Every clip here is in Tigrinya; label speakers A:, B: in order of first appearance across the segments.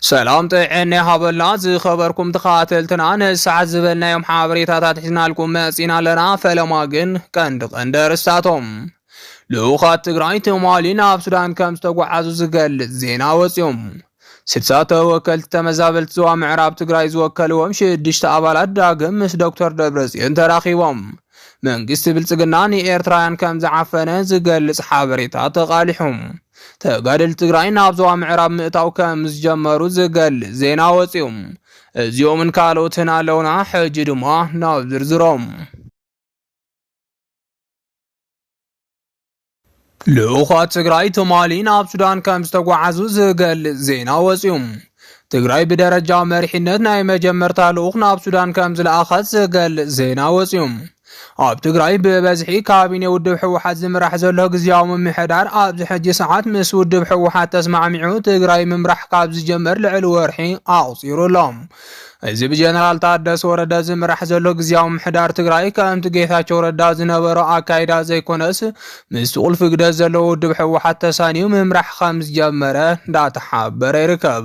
A: سلام طيعني هابلنا زي خبركم تخاتلتنا نسعد زبلنا يوم حابريتات حزنا لكم ماسينا لنا فلماقن كندق اندرستاتهم لوخات تقرأي تمالين اب سودان كم ستقوعازو زقل زينا وسيوم ستساته وكلت تمزابلت زوا معراب تقرأي زوكلوهم شدشت ابالات داقم مس دكتور دبرزين تراخيوهم منقست بالتقناني ايرترايان كم زعفنا زقل حابريتات غالحهم تقادل تقرأين ابزوا معراب مئتاو كم زجمرو زقل زينا وسيوم زيوم من كالوتنا لونا حجد ما نابزر زروم لوخات تقرأي تمالين اب سودان كم ستقوعازو زقل زينا وسيوم تقرأي بدرجة مرحنت ناي مجمرتا لوخ ناب سودان كم زلاخات زقل زينا وسيوم اب تقرأي ببزحي كابيني ودب حوحات زمرح زلو قزياو ممحدار اب زحجي ساعات مس ودب حوحات تسمع معو تقرأي ممرح كاب زجمر لعلو ورحي اعصيرو لهم እዚ ብጀነራል ታደሰ ወረዳ ዝምራሕ ዘሎ ግዝያዊ ምሕዳር ትግራይ ከምቲ ጌታቸው ረዳ ዝነበረ አካይዳ ዘይኮነስ ምስ ቁልፍ ግደ ዘለዎ ውድብ ሕወሓት ተሳኒዩ ምምራሕ ከም ዝጀመረ እንዳተሓበረ ይርከብ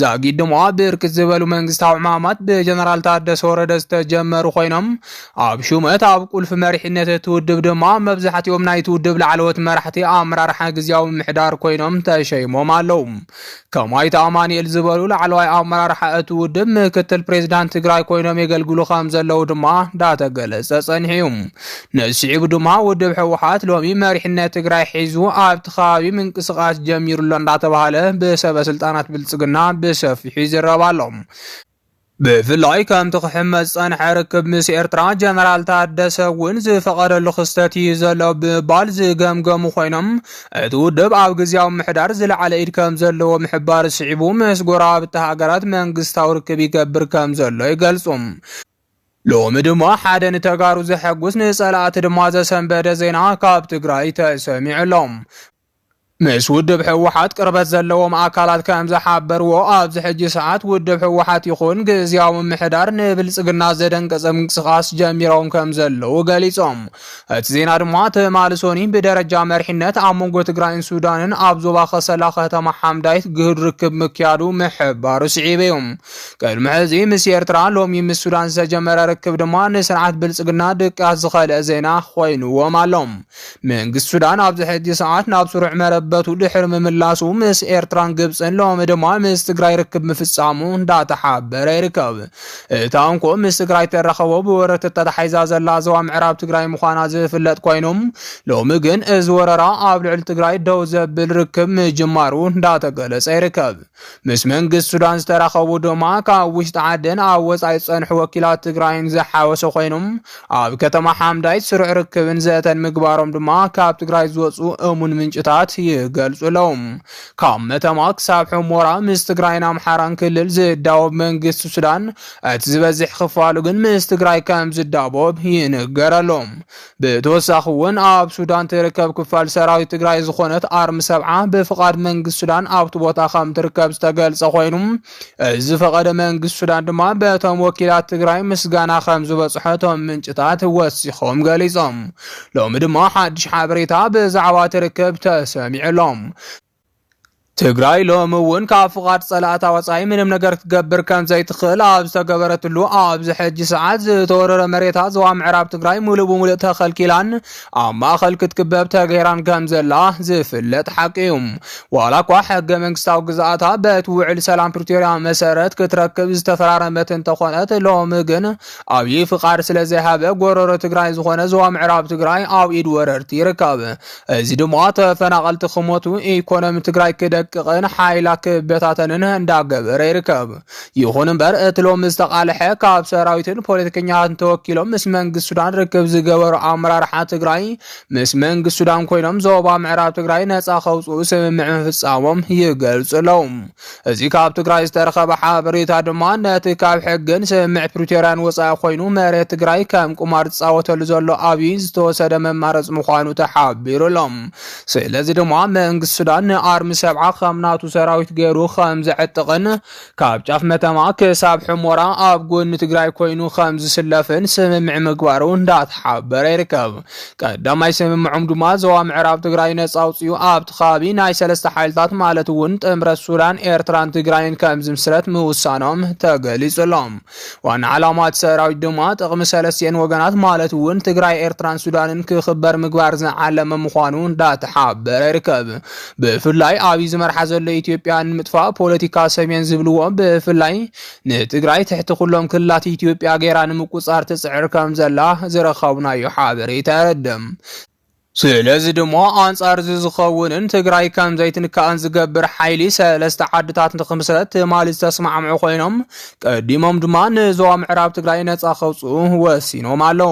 A: ዛጊድ ድማ ብርክት ዝበሉ መንግስታዊ ዕማማት ብጀነራል ታደሰ ወረዳ ዝተጀመሩ ኮይኖም ኣብ ሹመት ኣብ ቁልፍ መሪሕነት ትውድብ ድማ መብዛሕትኦም ናይቲ ውድብ ላዕለዎት መራሕቲ ኣመራርሓ ግዝያዊ ምሕዳር ኮይኖም ተሸይሞም ኣለው ከማይት ኣማኒኤል ዝበሉ ላዕለዋይ ኣመራርሓ እቲ ውድብ ምክትል ፕሬዝዳንት ትግራይ ኮይኖም የገልግሉ ከም ዘለው ድማ ዳተገለጸ ጸኒሑም ነሲዒብ ድማ ውድብ ሕወሓት ሎሚ መሪሕነት ትግራይ ሒዙ ኣብቲ ከባቢ ምንቅስቃስ ጀሚሩሎ እንዳተባሃለ ብሰበስልጣናት ብልጽግና ብሰፊሑ ይዝረባሎም بفلاي كم تخحمد صنع ركب مس ኤርትራ ጀነራል ታደሰ ውን ዝፈቀደሉ ክስተት ይዘሎ ብባል ዝገምገሙ ኮይኖም እቲ ውድብ ኣብ ግዝያዊ ምሕዳር ዝለዓለ ኢድ ከም ዘለዎ ምሕባር ስዒቡ ምስ ጎረቤት ሃገራት መንግስታዊ ርክብ ይገብር ከም ዘሎ ይገልጹም ሎሚ ድማ ሓደ ንተጋሩ ዘሐጉስ ንጸላእቲ ድማ ዘሰንበደ ዜና ካብ ትግራይ ተሰሚዑሎም مس ودب حوحات قربت زلوم አካላት ከም زحابرو ኣብ ዝሕጂ ሰዓት ውድብ ሕወሓት ይኹን ግዝያዊ ምሕዳር ንብልጽግና ዘደንቀጸ ምንቅስቃስ ጀሚሮም ከም ዘለው ገሊጾም እቲ ዜና ድማ ተማልሶኒ በደረጃ መርሕነት ኣብ መንጎ ትግራይን ሱዳንን ኣብ ዞባ ከሰላ ከተማ ሓምዳይት ግህድ ርክብ ምክያዱ ምሕባሩ ስዒበዮም ቀድሚ ሕዚ ምስ ኤርትራ ሎሚ ምስ ሱዳን ዝተጀመረ ርክብ ድማ ንስርዓት ብልጽግና ድቃስ ዝኸልአ ዜና ኮይኑዎም ኣሎም መንግስት ሱዳን ኣብ ዝሕጂ ሰዓት ናብ ስሩዕ መረብ ድሕር ምምላሱ ምስ ኤርትራን ግብፅን ሎሚ ድማ ምስ ትግራይ ርክብ ምፍጻሙ እንዳተሓበረ ይርከብ እታንኮ ምስ ትግራይ ተረኸቦ ብወረት ተተሓይዛ ዘላ ዞባ ምዕራብ ትግራይ ምዃና ዝፍለጥ ኮይኖም ሎሚ ግን እዚ ወረራ ኣብ ልዕሊ ትግራይ ደው ዘብል ርክብ ምጅማሩ እንዳተገለጸ ይርከብ ምስ መንግስት ሱዳን ዝተረኸቡ ድማ ካብ ውሽጢ ዓድን ኣብ ወጻኢ ጸንሑ ወኪላት ትግራይን ዝሓወሰ ኮይኖም ኣብ ከተማ ሓምዳይት ስሩዕ ርክብን ዘተን ምግባሮም ድማ ካብ ትግራይ ዝወጹ እሙን ምንጭታት ገልጹሎም ካብ መተማ ክሳብ ሑመራ ምስ ትግራይና ኣምሓራን ክልል ዝዳወብ መንግስት ሱዳን እቲ ዝበዝሕ ክፋሉ ግን ምስ ትግራይ ከም ዝዳቦብ ይንገረሎም ብተወሳኺ እውን ኣብ ሱዳን ትርከብ ክፋል ሰራዊት ትግራይ ዝኾነት ኣርሚ ሰብዓ ብፍቃድ መንግስት ሱዳን ኣብቲ ቦታ ከም ትርከብ ዝተገልጸ ኮይኑ እዚ ፈቀደ መንግስት ሱዳን ድማ በቶም ወኪላት ትግራይ ምስጋና ከም ዝበጽሖቶም ምንጭታት ወሲኾም ገሊጾም ሎሚ ድማ ሓድሽ ሓበሬታ ብዛዕባ ትርከብ ተሰሚዑ ትግራይ ሎሚ እውን ካብ ፍቃድ ጸላእታ ወጻኢ ምንም ነገር ክትገብር ከም ዘይትኽእል ኣብ ዝተገበረትሉ ኣብ ዝሕጂ ሰዓት ዝተወረረ መሬታት ዞባ ምዕራብ ትግራይ ሙሉእ ብሙሉእ ተኸልኪላን ኣብ ማእኸል ክትክበብ ተገይራን ከም ዘላ ዝፍለጥ ሓቂ እዩ ዋላ እኳ ሕገ መንግስታዊ ግዝኣታ በቲ ውዕል ሰላም ፕሪቶሪያ መሰረት ክትረክብ ዝተፈራረመት እንተኾነት ሎሚ ግን ኣብይ ፍቃድ ስለ ዘይሃበ ጎረሮ ትግራይ ዝኾነ ዞባ ምዕራብ ትግራይ ኣብ ኢድ ወረርቲ ይርከብ እዚ ድማ ተፈናቀልቲ ክሞቱ ኢኮኖሚ ትግራይ ቅን ሓይላ ክበታተንን እንዳገበረ ይርከብ ይኹን እምበር እቲ ሎሚ ዝተቃልሐ ካብ ሰራዊትን ፖለቲከኛትን ተወኪሎም ምስ መንግስት ሱዳን ርክብ ዝገበሩ ኣመራርሓ ትግራይ ምስ መንግስት ሱዳን ኮይኖም ዞባ ምዕራብ ትግራይ ነፃ ከውፅኡ ስምምዕ ምፍጻሞም ይገልጹሎም እዚ ካብ ትግራይ ዝተረኸበ ሓበሬታ ድማ ነቲ ካብ ሕግን ስምምዕ ፕሪቶሪያን ወፃኢ ኮይኑ መሬት ትግራይ ከም ቁማር ዝፃወተሉ ዘሎ ኣብይ ዝተወሰደ መማረፅ ምዃኑ ተሓቢሩሎም ስለዚ ድማ መንግስት ሱዳን ንኣርሚ ሰብዓ خمناتو سراويت غيرو خمز عتقن كاب جاف متما كساب حمورا اب غون تግራይ ኮይኑ خمز سلفن سممع مغبارو እንዳት حبر يركب قداماي سممعم ድማ زوا ምዕራብ ትግራይ ነፃ አውፅዩ ኣብ ተኻቢ ናይ ሰለስተ ሓይልታት ማለት እውን ጥምረት ሱዳን ኤርትራን ትግራይን ከም ዝምስረት ምውሳኖም ተገሊጹሎም ዋና ዓላማት ሰራዊት ድማ ጥቕሚ ሰለስቲን ወገናት ማለት እውን ትግራይ ኤርትራን ሱዳንን ክኽበር ምግባር ዝዓለመ ምዃኑ እንዳተሓበረ ይርከብ ብፍላይ ኣብይ ዝመርሓ ዘሎ ኢትዮጵያን ምጥፋእ ፖለቲካ ሰሜን ዝብልዎ ብፍላይ ንትግራይ ትሕቲ ኩሎም ክልላት ኢትዮጵያ ገይራ ንምቁፃር ትፅዕር ከም ዘላ ዝረኸብናዮ ሓበሬታ የረድም ስለዚህ ድማ አንጻር ዝዝኸውንን ትግራይ ከም ዘይትንካእን ዝገብር ሓይሊ ሰለስተ ዓድታት ንኽምስረት ማለት ተስማዕምዑ ኮይኖም ቀዲሞም ድማ ንዞባ ምዕራብ ትግራይ ነፃ ከውፅኡ ወሲኖም ኣለዉ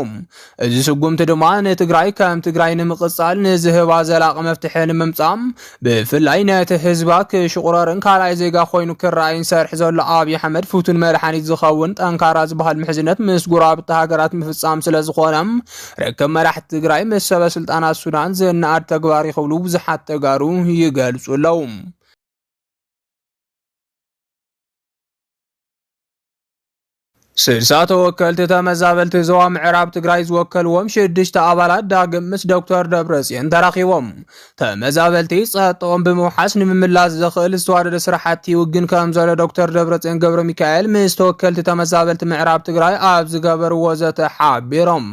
A: እዚ ስጉምቲ ድማ ንትግራይ ከም ትግራይ ንምቕፃል ንዝህባ ዘላቕ መፍትሒ ንምምፃም ብፍላይ ነቲ ህዝባ ክሽቁረርን ካልኣይ ዜጋ ኮይኑ ክረኣይን ሰርሕ ዘሎ ኣብይ ኣሕመድ ፍቱን መድሓኒት ዝኸውን ጠንካራ ዝበሃል ምሕዝነት ምስ ጉራብቲ ሃገራት ምፍፃም ስለ ዝኾነም ርክብ መራሕቲ ትግራይ ምስ ሰበስልጣናት السودان زناد تغباري خبلو بزحات تغارو يغلصو لهم سلسات وكلت تمزابلت زوا معراب تግራይ ዝወከልዎም ሽድሽተ ኣባላት ዳግም ምስ ዶክተር ደብረጽዮን ተራኺቦም ተመዛበልቲ ጸጥኦም ብምውሓስ ንምምላስ ዘኽእል ዝተዋደደ ስራሕቲ ውግን ከም ዘሎ ዶክተር ደብረጽዮን ገብረ ሚካኤል ምስ ተወከልቲ ተመዛበልቲ ምዕራብ ትግራይ ኣብ ዝገበርዎ ዘተ ሓቢሮም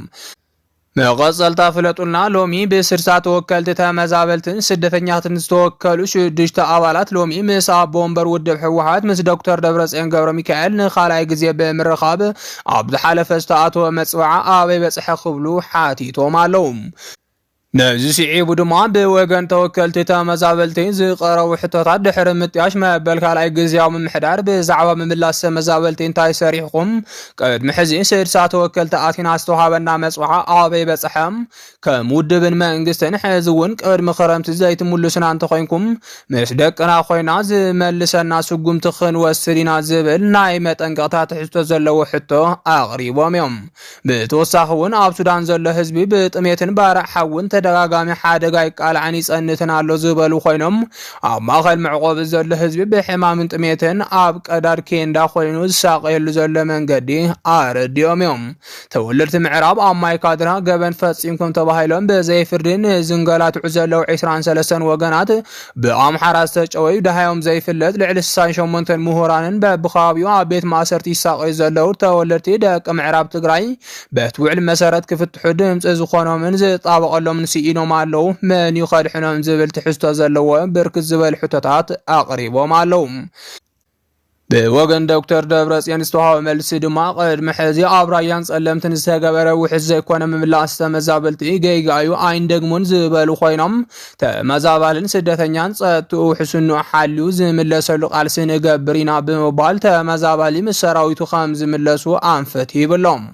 A: መቀጸልታ ፍለጡና ሎሚ በስርሳት ወከልት ተመዛበልትን ስደተኛትን ዝተወከሉ ሽድሽተ ኣባላት ሎሚ ምስ ኣብ ቦምበር ውድብ ሕወሓት ምስ ዶክተር ደብረጽዮን ገብረ ሚካኤል ንኻልኣይ ግዜ ብምርኻብ ኣብ ዝሓለፈ ዝተኣተወ መጽዋዓ ኣበይ በጽሐ ክብሉ ሓቲቶም ኣለዉ ነዚ ሲዒቡ ድማ ብወገን ተወከልቲ ተመዛበልቲ ዝቐረቡ ሕቶታት ድሕሪ ምጥያሽ መበል ካልኣይ ግዜያዊ ምምሕዳር ብዛዕባ ምምላስ ተመዛበልቲ እንታይ ሰሪሕኩም ቅድሚ ሕዚ ስድሳተ ወከልቲ ኣቲና ዝተዋሃበና መጽዋዓ ኣበይ በጽሐም ከም ውድብን መንግስትን ሕዚ እውን ቅድሚ ክረምቲ ዘይትምልሱና እንተኮይንኩም ምስ ደቅና ኮይና ዝመልሰና ስጉምቲ ክንወስድ ኢና ዝብል ናይ መጠንቀቕታ ትሕዝቶ ዘለዎ ሕቶ ኣቕሪቦም እዮም ብተወሳኺ እውን ኣብ ሱዳን ዘሎ ህዝቢ ብጥሜትን ባርዕ ሓውን ተደጋጋሚ ሓደጋ ይቃልዓን ይጸንትን ኣሎ ዝበሉ ኮይኖም ኣብ ማእኸል ምዕቆብ ዘሎ ህዝቢ ብሕማምን ጥሜትን ኣብ ቀዳድ ኬንዳ ኮይኑ ዝሳቀየሉ ዘሎ መንገዲ ኣረድዮም እዮም ተወለድቲ ምዕራብ ኣብ ማይካድራ ገበን ፈጺምኩም ተባሂሎም ብዘይፍርድን ዝንገላትዑ ዘለው 23 ወገናት ብኣምሓራ ዝተጨወዩ ድሃዮም ዘይፍለጥ ልዕሊ 68 ምሁራንን በብኸባቢኡ ኣብ ቤት ማእሰርቲ ይሳቀዩ ዘለው ተወለድቲ ደቂ ምዕራብ ትግራይ በትውዕል መሰረት ክፍትሑ ድምፂ ዝኾኖምን ዝጣበቐሎም ሲኢኖም ኣለዉ መን ይኸድሕኖም ዝብል ትሕዝቶ ዘለዎ ብርክት ዝበል ሕቶታት ኣቕሪቦም ኣለዉ بوغن دكتور دبرصيون استوሃበ መልሲ ድማ ቅድሚ ሕዚ ኣብ ራያን ጸለምትን ዝተገበረ ውሕዝ ዘይኮነ ምምላስ ተመዛበልቲ ገይጋዩ ኣይን ደግሞን ዝበሉ ኮይኖም ተመዛባልን ስደተኛን ጸጥኡ ሕስኑ ሓልዩ ዝምለሰሉ ቃልሲ ንገብሪና ብምባል ተመዛባሊ ምስ ሰራዊቱ ከም ዝምለሱ ኣንፈት ይብሎም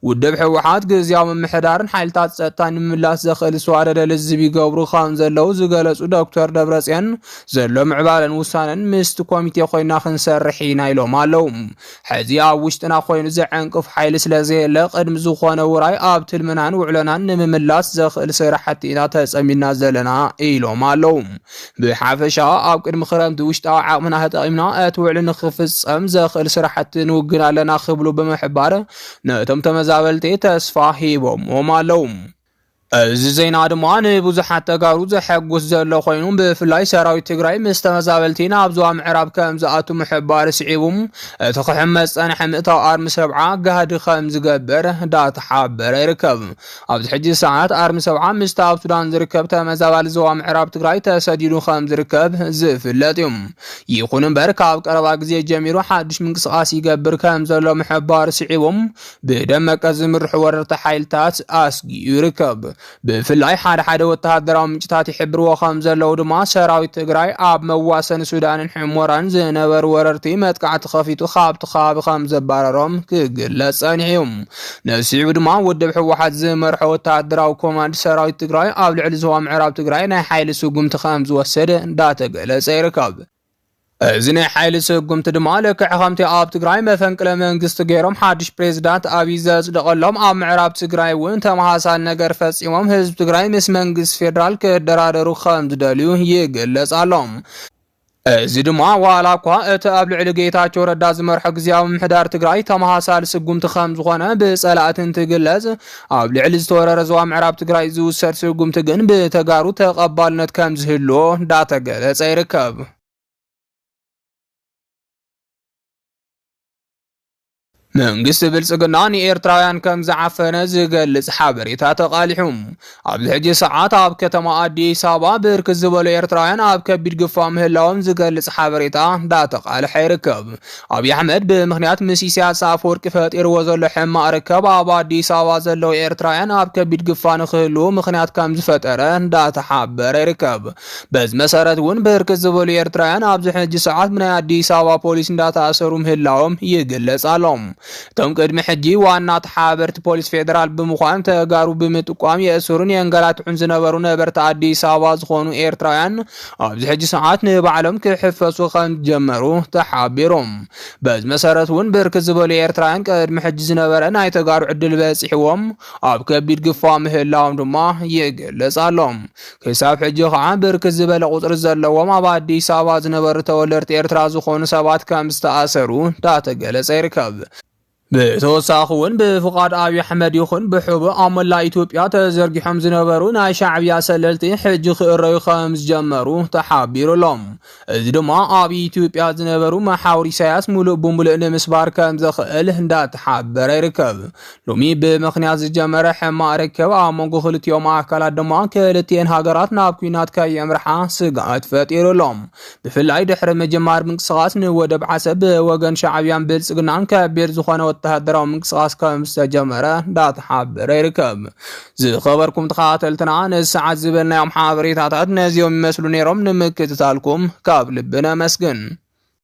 A: ውድብ ሕወሓት ግዝያዊ ምምሕዳርን ሓይልታት ጸጥታን ምምላስ ዘኽእል ዝተዋደደ ልዝብ ይገብሩ ከም ዘለው ዝገለጹ ዶክተር ደብረጽዮን ዘሎ ምዕባለን ውሳነን ምስቲ ኮሚቴ ኮይና ክንሰርሕ ኢናይሎም ኣለዉ ሕዚ ኣብ ውሽጥና ኮይኑ ዘዕንቅፍ ሓይሊ ስለዘየለ ቅድሚ ዝኾነ ውራይ ኣብ ትልምናን ውዕሎናን ንምምላስ ዘኽእል ስራሕቲ ኢና ተጸሚድና ዘለና ኢሎም ኣለዉ ብሓፈሻ ኣብ ቅድሚ ክረምቲ ውሽጣዊ ዓቕምና ተጠቒምና እቲ ውዕሊ ንኽፍጸም ዘኽእል ስራሕቲ ንውግን ኣለና ክብሉ ብምሕባር ነቶም ተመዛበልቲ ተስፋ ሂቦም ኣለዉ እዚ ዜና ድማ ንብዙሓት ተጋሩ ዘሐጉስ ዘሎ ኮይኑ ብፍላይ ሰራዊት ትግራይ ምስ ተመዛበልቲ ናብ ዞባ ምዕራብ ከም ዝኣቱ ምሕባር ስዒቡም እቲ ክሕመፅ ፀንሐ ምእታው ኣርሚ ሰብዓ ጋህዲ ከም ዝገበር እንዳተሓበረ ይርከብ ኣብዚ ሕጂ ሰዓት ኣርሚ ሰብዓ ምስቲ ኣብ ሱዳን ዝርከብ ተመዛባሊ ዞባ ምዕራብ ትግራይ ተሰዲዱ ከም ዝርከብ ዝፍለጥ እዩ ይኹን እምበር ካብ ቀረባ ግዜ ጀሚሩ ሓድሽ ምንቅስቃስ ይገብር ከም ዘሎ ምሕባር ስዒቦም ብደመቀ ዝምርሑ ወረርቲ ሓይልታት ኣስጊኡ ይርከብ بفلاي حد وتهدروا ምንጭታት ይሕብርዎ ከም ዘለው ድማ ሰራዊት ትግራይ ኣብ መዋሰን ሱዳንን ሕሞራን ዝነበሩ ወረርቲ መጥቃዕቲ ከፊቱ ካብቲ ከባቢ ከም ዘባረሮም ክግለጽ ጸኒሖም ነሲዑ ድማ ውድብ ሕወሓት ዝመርሖ ወተሃደራዊ ኮማንድ ሰራዊት ትግራይ ኣብ ልዕሊ ዞባ ምዕራብ ትግራይ ናይ ሓይሊ ስጉምቲ ከም ዝወሰደ እንዳተገለጸ ይርከብ እዝነ ሓይሊ ሰጉምቲ ድማ ለክዕ ከምቲ ኣብ ትግራይ መፈንቅለ መንግስት ገይሮም ሓድሽ ፕሬዝዳንት ኣብይ ዘጽደቀሎም ኣብ ምዕራብ ትግራይ እውን ተመሃሳል ነገር ፈጺሞም ህዝብ ትግራይ ምስ መንግስት ፌደራል ክደራደሩ ከም ዝደልዩ ይግለጽ ኣሎም እዚ ድማ ዋላ እኳ እቲ ኣብ ልዕሊ ጌታቸው ረዳ ዝመርሖ ግዝያዊ ምምሕዳር ትግራይ ተመሃሳሊ ስጉምቲ ከም ዝኾነ ብጸላእትን ትግለጽ ኣብ ልዕሊ ዝተወረረ ዞባ ምዕራብ ትግራይ ዝውሰድ ስጉምቲ ግን ብተጋሩ ተቐባልነት ከም ዝህልዎ እንዳተገለጸ ይርከብ። መንግስት ብልጽግና ንኤርትራውያን ከም ዝዓፈነ ዝገልጽ ሓበሬታ ተቃሊሑም ኣብ ልሕጂ ሰዓት ኣብ ከተማ ኣዲስ አበባ ብርክት ዝበሉ ኤርትራውያን ኣብ ከቢድ ግፋ ምህላዎም ዝገልጽ ሓበሬታ እንዳተቃልሐ ይርከብ። ኣብይ ኣሕመድ ብምኽንያት ምስ ኢሳያስ ኣፈወርቂ ፈጢርዎ ዘሎ ሕማቕ ርከብ ኣብ ኣዲስ አበባ ዘለዉ ኤርትራውያን ኣብ ከቢድ ግፋ ንክህልው ምኽንያት ከም ዝፈጠረ እንዳተሓበረ ይርከብ። በዚ መሰረት እውን ብርክት ዝበሉ ኤርትራውያን ኣብዚ ሕጂ ሰዓት ብናይ ኣዲስ አበባ ፖሊስ እንዳተኣሰሩ ምህላዎም ይግለጽ ኣሎም። እቶም ቅድሚ ሕጂ ዋና ተሓበርቲ ፖሊስ ፌደራል ብምዃን ተጋሩ ብምጥቋም የእስሩን የንገላትዑን ዝነበሩ ነበርቲ ኣዲስ አበባ ዝኾኑ ኤርትራውያን ኣብዚ ሕጂ ሰዓት ንባዕሎም ክሕፈሱ ከም ጀመሩ ተሓቢሮም። በዚ መሰረት እውን ብርክት ዝበሉ ኤርትራውያን ቅድሚ ሕጂ ዝነበረ ናይ ተጋሩ ዕድል በፂሕዎም ኣብ ከቢድ ግፋ ምህላዎም ድማ ይግለጽ ኣሎም። ክሳብ ሕጂ ከዓ ብርክት ዝበለ ቁፅሪ ዘለዎም ኣብ ኣዲስ አበባ ዝነበሩ ተወለድቲ ኤርትራ ዝኾኑ ሰባት ከም ዝተኣሰሩ እንዳተገለጸ ይርከብ። ብተወሳኺ እውን ብፍቃድ ኣብይ ኣሕመድ ይኹን ብሕቡእ ኣብ መላእ ኢትዮጵያ ተዘርጊሖም ዝነበሩ ናይ ሻዕብያ ሰለልቲ ሕጂ ክእረዩ ከም ዝጀመሩ ተሓቢሩሎም። እዚ ድማ ኣብ ኢትዮጵያ ዝነበሩ መሓውር ኢሳያስ ሙሉእ ብምሉእ ንምስባር ከም ዘኽእል እንዳተሓበረ ይርከብ። ሎሚ ብምኽንያት ዝጀመረ ሕማቕ ርክብ ኣብ መንጎ ክልቲኦም ኣካላት ድማ ክልቲአን ሃገራት ናብ ኩናት ከየምርሓ ስግኣት ፈጢሩሎም። ብፍላይ ድሕሪ ምጅማር ምንቅስቓስ ንወደብ ዓሰብ ብወገን ሻዕብያን ብልጽግናን ከቢድ ዝኾነ ወተሃደራዊ ምንቅስቃስ ከም ዝተጀመረ እንዳተሓበረ ይርከብ። ዝኸበርኩም ተኸታተልትና ንሰዓት ዝበልናዮም ሓበሬታታት ነዚኦም ይመስሉ ነይሮም። ንምክትታልኩም ካብ ልብና መስግን።